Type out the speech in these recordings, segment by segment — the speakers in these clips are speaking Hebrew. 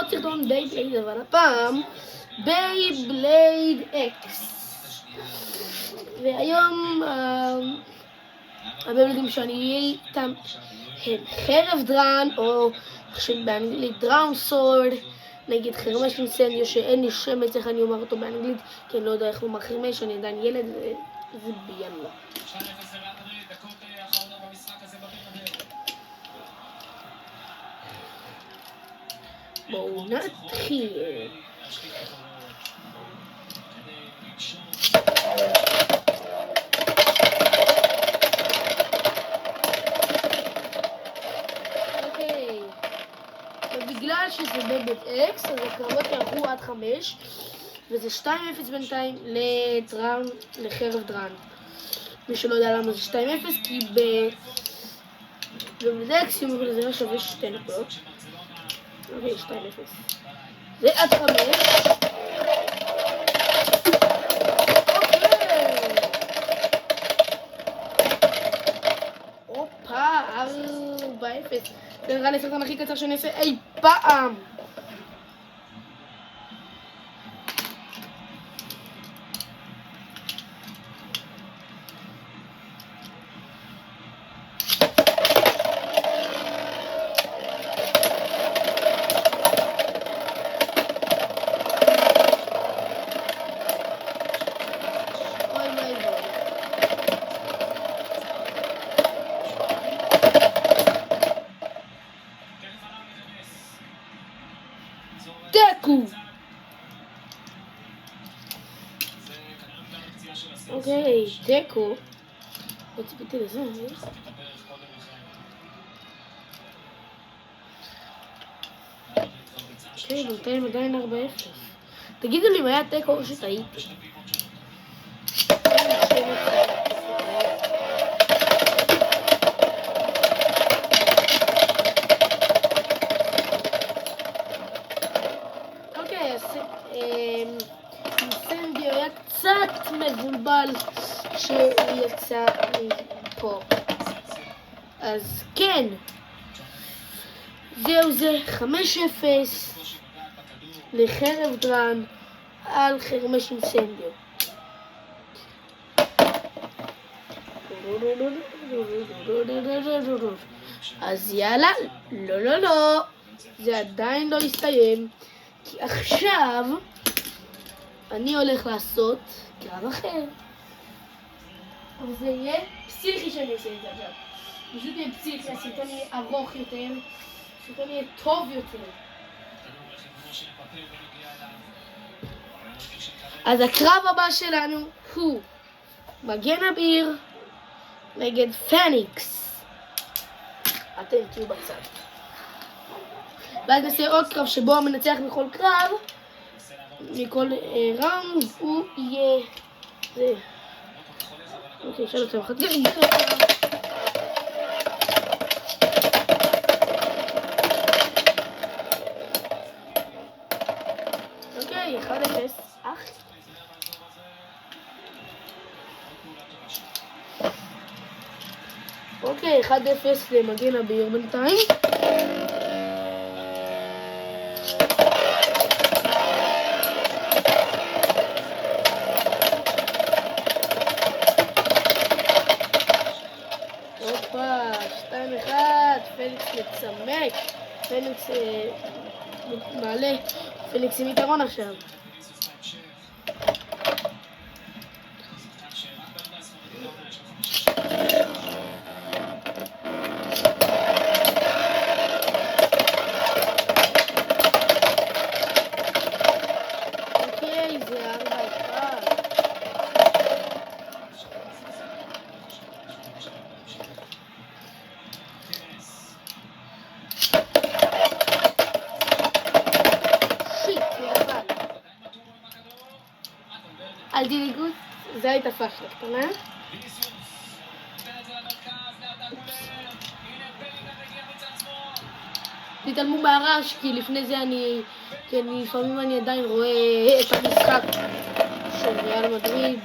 עוד סרטון בייבלייד, אבל הפעם בייבלייד אקס. והיום הבייבליידים שאני אהיה איתם הם חרב דרן, או שבאנגלית דראון סורד, נגיד חרמש אינסנדיו, שאין לי שם איך אני אומר אותו באנגלית, כי אני לא יודע איך לומר חרמש, אני עדיין ילד, זה ביאללה. בואו נתחיל. אוקיי, ובגלל שזה בבית אקס, אז הקרבות יעברו עד 5, וזה 2-0 בינתיים לחרב דרן. מי שלא יודע למה זה 2-0, כי בבית אקס זה לא שווה 2 נקודות. אוקיי, 2-0. זה עד 5. אופה, 4-0. זה נראה לי הסרטון הכי קצר שאני אעשה אי פעם. תיקו. אוקיי, תיקו. לא ציפיתי לזה. אוקיי, בינתיים עדיין 4-0. תגידו לי אם היה תיקו או שטעיתי. אינסנדיו היה קצת מבולבל שהוא יצא מפה. אז כן, זהו זה 5-0 לחרב דרן על חרמש אינסנדיו. אז יאללה, לא, זה עדיין לא הסתיים, כי עכשיו אני הולך לעשות קרב אחר. אבל זה יהיה פסיכי שאני אעשה את זה עכשיו. פשוט יהיה פסיכי, הסרטון יהיה ארוך יותר, הסרטון יהיה טוב יותר. אז הקרב הבא שלנו הוא מגן אביר נגד פניקס. אתם תהיו בצד. ואז נעשה עוד קרב שבו המנצח בכל קרב, מכל ראונד הוא יהיה זה. אוקיי, שאלה אתם אחת. אוקיי, 1-0. אוקיי, 1-0 למגן אביר בינתיים. הופה, 2-1, פניקס מצמק. פניקס מעלה, פניקס עם יתרון עכשיו. אל תדאגו, זה הייתה פשלה קטנה. תתעלמו מהרעש, כי לפני זה לפעמים אני עדיין רואה את המשחק של ריאל מדריד.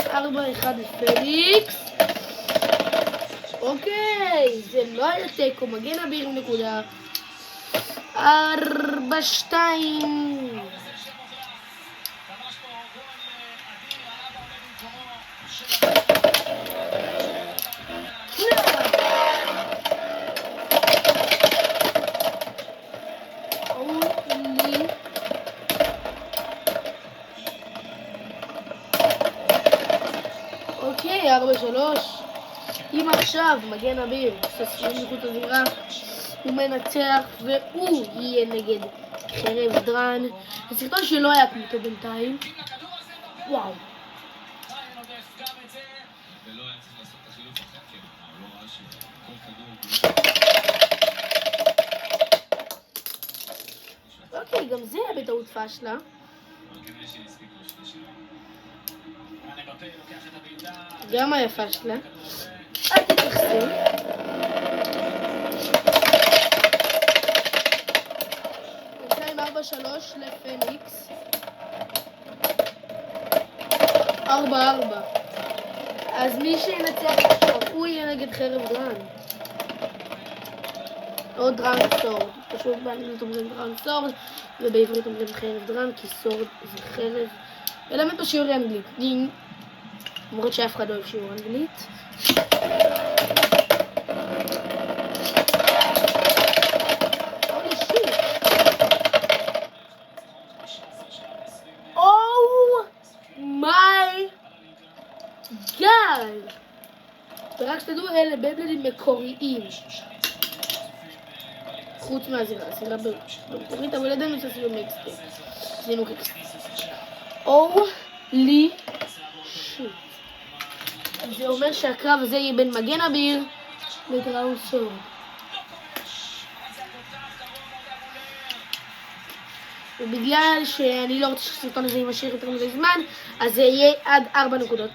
2-4-1 לפליקס. אוקיי, זה לא היה תיקו, מגן אביר עם נקודה. 4-2. אוקיי, 4-3. אם עכשיו מגן אביר עושה סיום מחוץ לזירה, הוא מנצח והוא יהיה נגד חרב דרן. זה סרטון שלא היה כמותו בינתיים. וואו. אוקיי, גם זה היה בטעות פשלה. גם היה פשלה. אל תתייחסו. 4-3 לפניקס. 4-4. אז מי שינצח עכשיו, הוא יהיה נגד חרב דרן. או דרן סורד. פשוט באנגלית אומרים דרן סורד, ובעברית אומרים חרב דרן, כי סורד זה חרב. אלמד בשיעורי אנגלית. למרות שאף אחד לא אוהב שיעור אנגלית. ורק שתדעו, אלה בייבלדים מקוריים. חוץ מהזירה, הזירה במקורית, אבל ידענו שעשינו מקסטייפ. עשינו קקסטייפ. הולי שיט. זה אומר שהקרב הזה יהיה בין מגן אביר לדראון סורד. ובגלל שאני לא רוצה שהסרטון הזה יימשך יותר מדי זמן, אז זה יהיה עד 4 נקודות.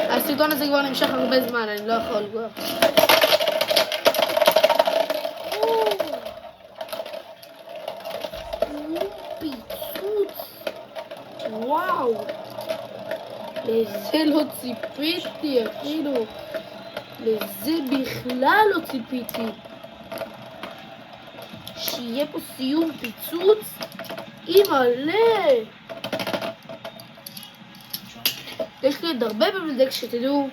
הסרטון הזה כבר נמשך הרבה זמן, אני לא יכול כבר. פיצוץ. וואו. לזה לא ציפיתי, אפילו. לזה בכלל לא ציפיתי. שיהיה פה סיום פיצוץ. אימא'לה. יש לי עוד הרבה בבלדק שתדעו,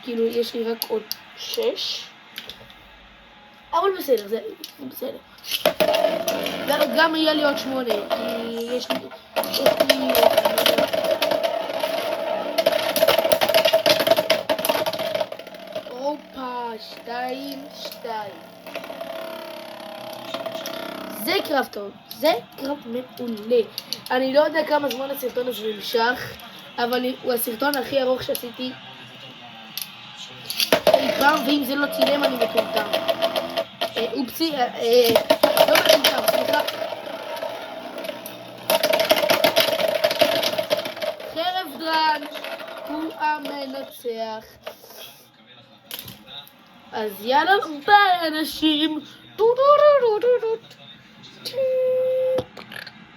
כאילו יש לי רק עוד 6, אבל בסדר, זה בסדר. וגם יהיה לי עוד 8, כי יש לי... אופה, 2-2. זה קרב טוב, זה קרב מעולה. אני לא יודע כמה זמן הסרטון הזה נמשך, אבל הוא הסרטון הכי ארוך שעשיתי אי פעם, ואם זה לא צילם אני מטומטם. אופסי, לא מטומטם, סליחה. חרב דרן הוא המנצח. אז יאללה, ביי אנשים.